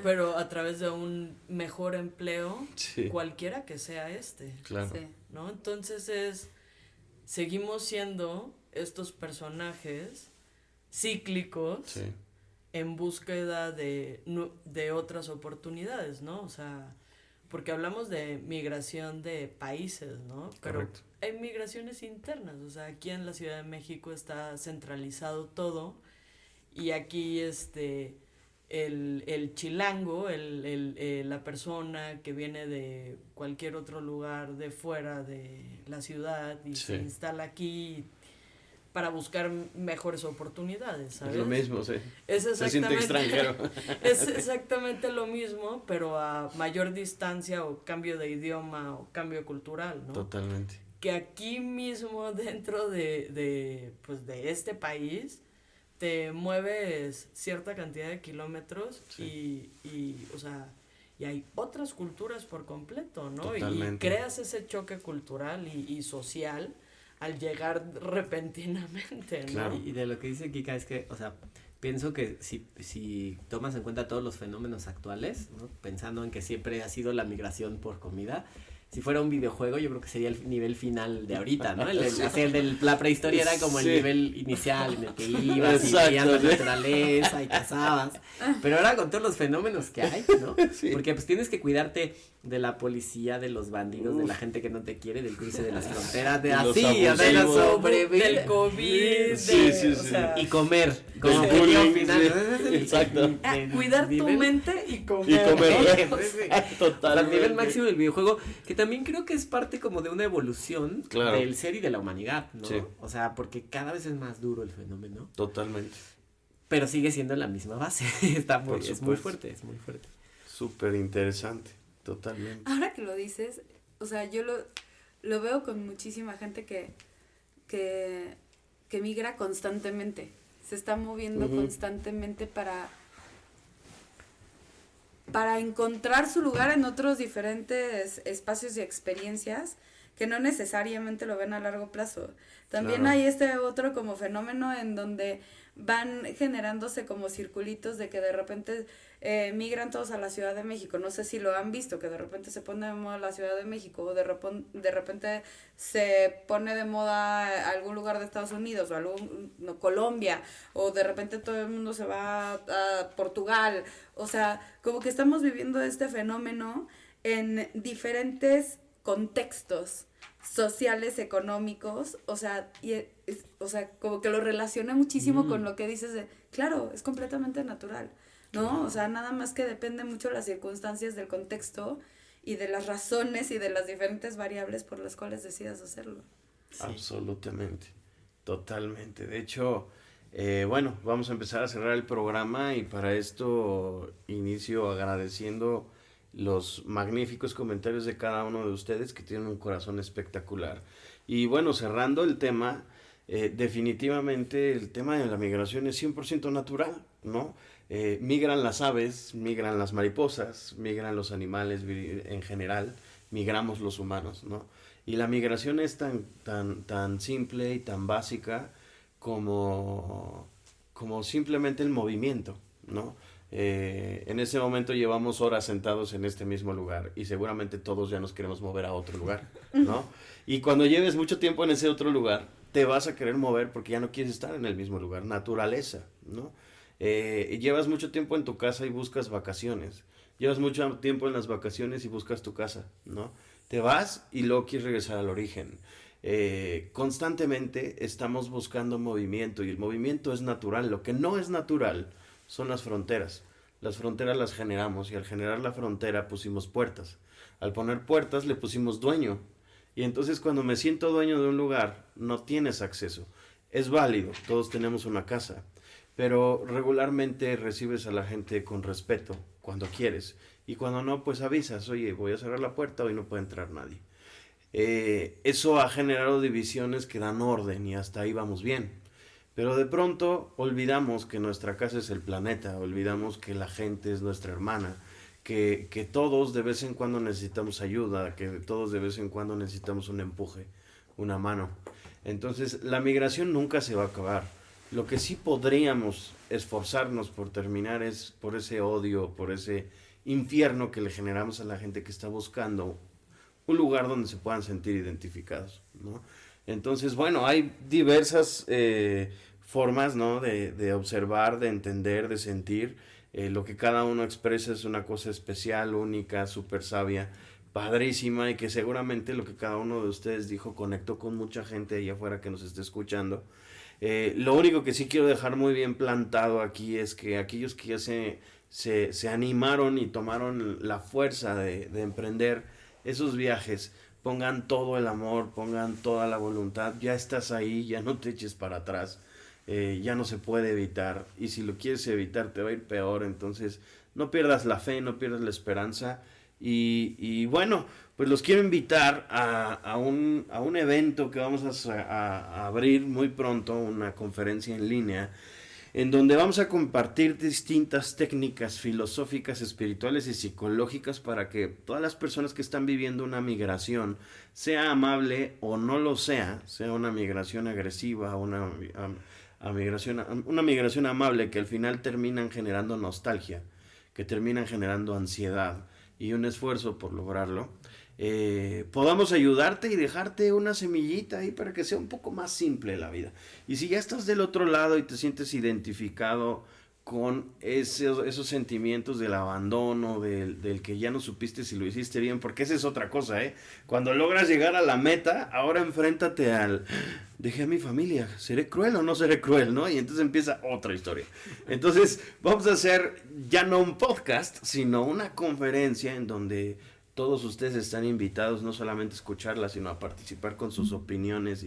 pero a través de un mejor empleo, sí, cualquiera que sea claro. Sí. ¿No? Entonces seguimos siendo estos personajes cíclicos, sí, en búsqueda de otras oportunidades, ¿no? O sea, porque hablamos de migración de países, ¿no? Pero correcto, hay migraciones internas, o sea, aquí en la Ciudad de México está centralizado todo y aquí el chilango, la persona que viene de cualquier otro lugar de fuera de la ciudad y se instala aquí para buscar mejores oportunidades, ¿sabes? Es lo mismo, sí. Se siente extranjero. Es exactamente lo mismo, pero a mayor distancia o cambio de idioma o cambio cultural, ¿no? Totalmente. Que aquí mismo dentro de este país te mueves cierta cantidad de kilómetros y o sea, y hay otras culturas por completo, ¿no? Totalmente. Y creas ese choque cultural y social al llegar repentinamente, ¿no? Claro. Y de lo que dice Kika es que, o sea, pienso que si tomas en cuenta todos los fenómenos actuales, ¿no? Pensando en que siempre ha sido la migración por comida, si fuera un videojuego yo creo que sería el nivel final de ahorita, ¿no? La prehistoria era como el nivel inicial en el que ibas y veías la naturaleza y cazabas, pero ahora con todos los fenómenos que hay, ¿no? Sí. Porque pues tienes que cuidarte de la policía, de los bandidos, de la gente que no te quiere, del cruce de las fronteras, de así, de la sobrevivir, del COVID, o sea, y comer, como objetivo final. Exacto. Cuidar tu mente y comer. Y comer. Total. Al nivel máximo del videojuego, que también creo que es parte como de una evolución del ser y de la humanidad, ¿no? Sí. O sea, porque cada vez es más duro el fenómeno. Totalmente. Pero sigue siendo la misma base. Es muy fuerte, es muy fuerte. Súper interesante. Totalmente. Ahora que lo dices, o sea, yo lo veo con muchísima gente que migra constantemente. Se está moviendo constantemente para encontrar su lugar en otros diferentes espacios y experiencias que no necesariamente lo ven a largo plazo. También hay otro como fenómeno en donde van generándose como circulitos de que de repente migran todos a la Ciudad de México. No sé si lo han visto, que de repente se pone de moda la Ciudad de México, o de repente se pone de moda algún lugar de Estados Unidos, o Colombia, o de repente todo el mundo se va a Portugal. O sea, como que estamos viviendo este fenómeno en diferentes contextos sociales, económicos, o sea, como que lo relaciona muchísimo con lo que dices de, claro, es completamente natural, ¿no? O sea, nada más que depende mucho de las circunstancias, del contexto y de las razones y de las diferentes variables por las cuales decidas hacerlo. Sí. Absolutamente, totalmente. De hecho, bueno, vamos a empezar a cerrar el programa y para esto inicio agradeciendo los magníficos comentarios de cada uno de ustedes que tienen un corazón espectacular. Y bueno, cerrando el tema, definitivamente el tema de la migración es 100% natural, ¿no? Migran las aves, migran las mariposas, migran los animales en general, migramos los humanos, ¿no? Y la migración es tan simple y tan básica como simplemente el movimiento, ¿no? En ese momento llevamos horas sentados en este mismo lugar y seguramente todos ya nos queremos mover a otro lugar, ¿no? Y cuando lleves mucho tiempo en ese otro lugar, te vas a querer mover porque ya no quieres estar en el mismo lugar, naturaleza, ¿no? Llevas mucho tiempo en tu casa y buscas vacaciones, llevas mucho tiempo en las vacaciones y buscas tu casa, ¿no? Te vas y luego quieres regresar al origen. Constantemente estamos buscando movimiento y el movimiento es natural. Lo que no es natural son las fronteras. Las fronteras las generamos y al generar la frontera pusimos puertas. Al poner puertas le pusimos dueño. Y entonces cuando me siento dueño de un lugar, no tienes acceso. Es válido, todos tenemos una casa, pero regularmente recibes a la gente con respeto cuando quieres. Y cuando no, pues avisas, oye, voy a cerrar la puerta, hoy no puede entrar nadie. Eso ha generado divisiones que dan orden y hasta ahí vamos bien. Pero de pronto olvidamos que nuestra casa es el planeta, olvidamos que la gente es nuestra hermana, que todos de vez en cuando necesitamos ayuda, que todos de vez en cuando necesitamos un empuje, una mano. Entonces la migración nunca se va a acabar. Lo que sí podríamos esforzarnos por terminar es por ese odio, por ese infierno que le generamos a la gente que está buscando un lugar donde se puedan sentir identificados, ¿no? Entonces, bueno, hay diversas formas, ¿no? de observar, de entender, de sentir. Lo que cada uno expresa es una cosa especial, única, súper sabia, padrísima, y que seguramente lo que cada uno de ustedes dijo conectó con mucha gente allá afuera que nos esté escuchando. Lo único que sí quiero dejar muy bien plantado aquí es que aquellos que ya se animaron y tomaron la fuerza de emprender esos viajes, pongan todo el amor, pongan toda la voluntad, ya estás ahí, ya no te eches para atrás, ya no se puede evitar, y si lo quieres evitar te va a ir peor, entonces no pierdas la fe, no pierdas la esperanza, y bueno, pues los quiero invitar a un evento que vamos a abrir muy pronto, una conferencia en línea, en donde vamos a compartir distintas técnicas filosóficas, espirituales y psicológicas para que todas las personas que están viviendo una migración, sea amable o no lo sea una migración agresiva, una migración amable, que al final terminan generando nostalgia, que terminan generando ansiedad y un esfuerzo por lograrlo, podamos ayudarte y dejarte una semillita ahí para que sea un poco más simple la vida. Y si ya estás del otro lado y te sientes identificado con esos sentimientos del abandono, del que ya no supiste si lo hiciste bien, porque esa es otra cosa, cuando logras llegar a la meta, ahora enfréntate al dejé a mi familia, ¿seré cruel o no seré cruel? ¿No? Y entonces empieza otra historia. Entonces vamos a hacer ya no un podcast, sino una conferencia en donde todos ustedes están invitados no solamente a escucharla, sino a participar con sus opiniones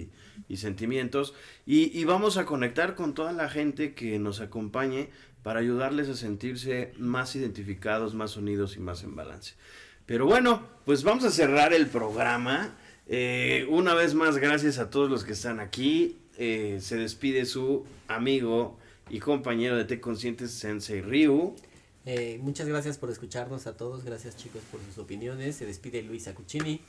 y sentimientos. Y vamos a conectar con toda la gente que nos acompañe para ayudarles a sentirse más identificados, más unidos y más en balance. Pero bueno, pues vamos a cerrar el programa. Una vez más, gracias a todos los que están aquí. Se despide su amigo y compañero de Té Conscientes, Sensei Ryu. Muchas gracias por escucharnos a todos, gracias chicos por sus opiniones, se despide Luisa Cuccini.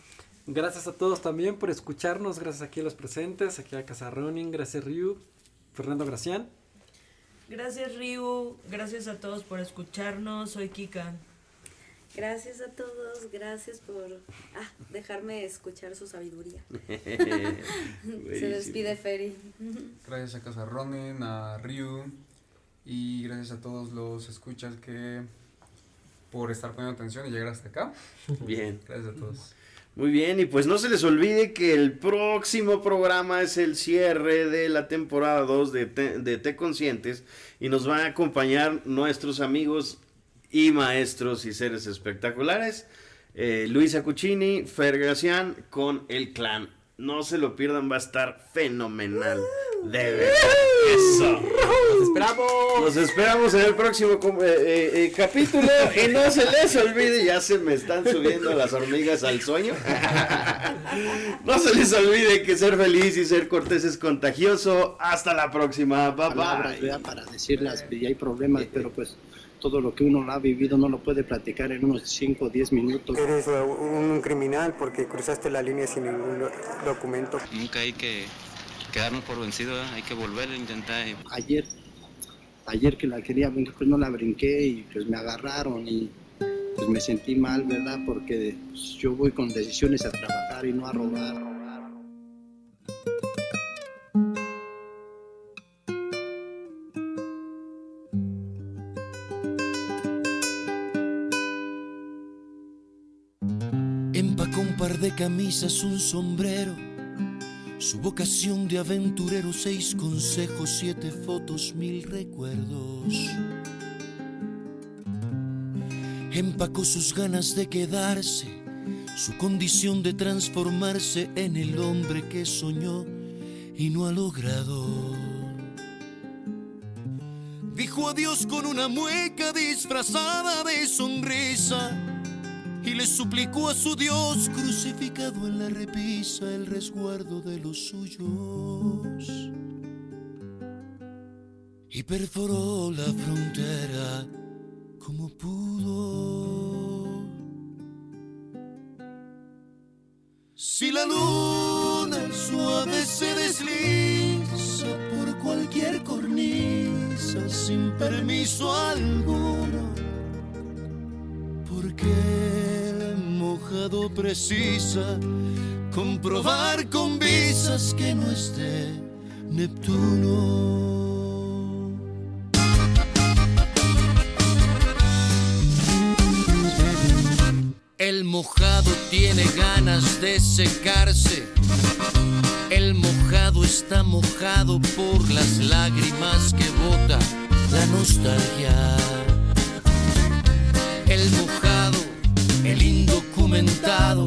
Gracias a todos también por escucharnos, gracias aquí a los presentes, aquí a Casa Ronin, gracias Ryu, Fernando Gracián. Gracias Ryu, gracias a todos por escucharnos, soy Kika. Gracias a todos, gracias por dejarme escuchar su sabiduría. Se despide Feri. Gracias a Casa Ronin, a Ryu y gracias a todos los escuchas que por estar poniendo atención y llegar hasta acá. Bien. Gracias a todos. Muy bien, y pues no se les olvide que el próximo programa es el cierre de la temporada 2 de Té Conscientes y nos van a acompañar nuestros amigos y maestros y seres espectaculares, Luisa Cuccini, Fer Gracián con El Clan. No se lo pierdan, va a estar fenomenal. De verdad. Eso. Nos esperamos en el próximo capítulo. Y no se les olvide, ya se me están subiendo las hormigas al sueño. No se les olvide que ser feliz y ser cortés es contagioso. Hasta la próxima. Bye bye. Para decirlas, y hay problemas, pero pues todo lo que uno ha vivido no lo puede platicar en unos 5 o 10 minutos. Eres un criminal porque cruzaste la línea sin ningún documento. Nunca hay que quedarnos por vencido, hay que volver a intentar. Ayer que la quería brincar, pues no la brinqué y pues me agarraron y pues me sentí mal, ¿verdad? Porque pues, yo voy con decisiones a trabajar y no a robar. Empacó un par de camisas, un sombrero, su vocación de aventurero, 6 consejos, 7 fotos, 1000 recuerdos. Empacó sus ganas de quedarse, su condición de transformarse en el hombre que soñó y no ha logrado. Dijo adiós con una mueca disfrazada de sonrisa y le suplicó a su Dios crucificado en la repisa el resguardo de los suyos. Y perforó la frontera como pudo. Si la luna suave se desliza por cualquier cornisa sin permiso alguno, porque el mojado precisa comprobar con visas que no esté Neptuno. El mojado tiene ganas de secarse, el mojado está mojado por las lágrimas que bota la nostalgia. El mojado, el indocumentado,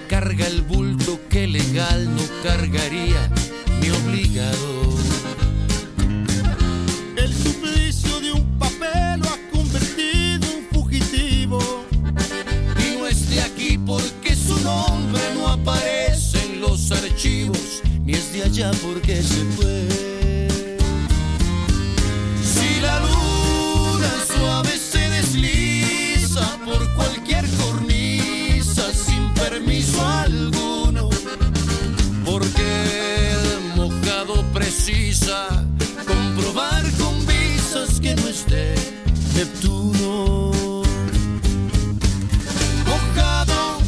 carga el bulto que legal no cargaría mi obligado. El suplicio de un papel lo ha convertido en fugitivo y no es de aquí porque su nombre no aparece en los archivos, ni es de allá porque se fue. Si la luna suave se desliza por cualquier cornisa sin permiso alguno, porque el mojado precisa comprobar con visas que no esté Neptuno. Mojado,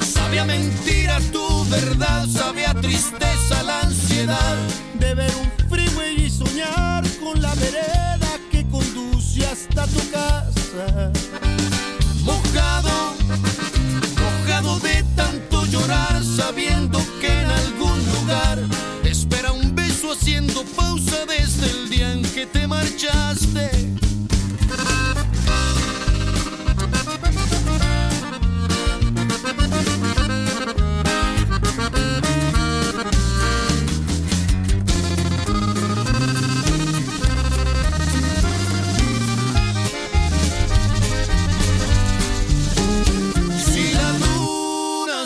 sabe a mentira tu verdad, sabe a tristeza la ansiedad de ver un freeway y soñar con la vereda que conduce hasta tu casa. Mojado, mojado de tanto llorar, sabiendo que en algún lugar te espera un beso haciendo pausa desde el día en que te marchaste.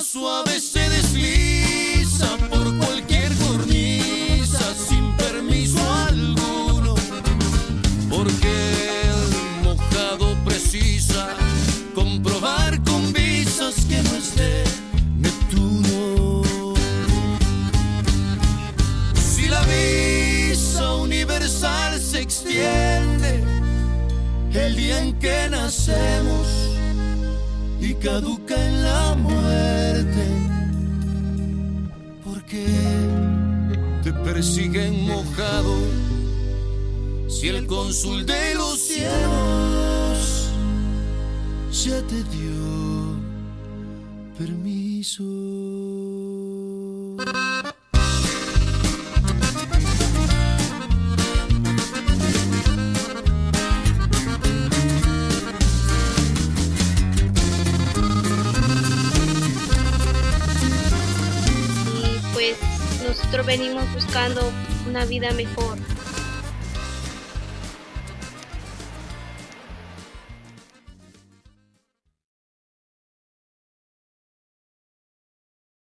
Suave se desliza por cualquier cornisa sin permiso universal se extiende el día en que nacemos y caduca en la muerte. Porque te persiguen mojado si el cónsul de los cielos ya te dio permiso. Nosotros venimos buscando una vida mejor.